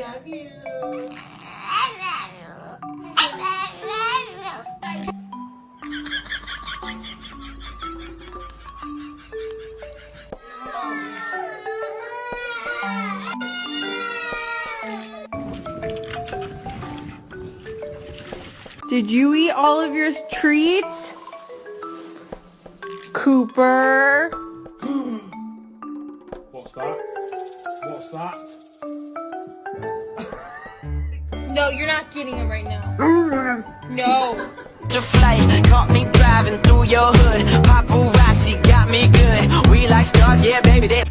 love you. Did you eat all of your treats? Cooper. What's that? What's that? No, you're not getting him right now. No. To flight, caught me driving through your hood. Paparazzi got me good. We like stars, yeah, baby.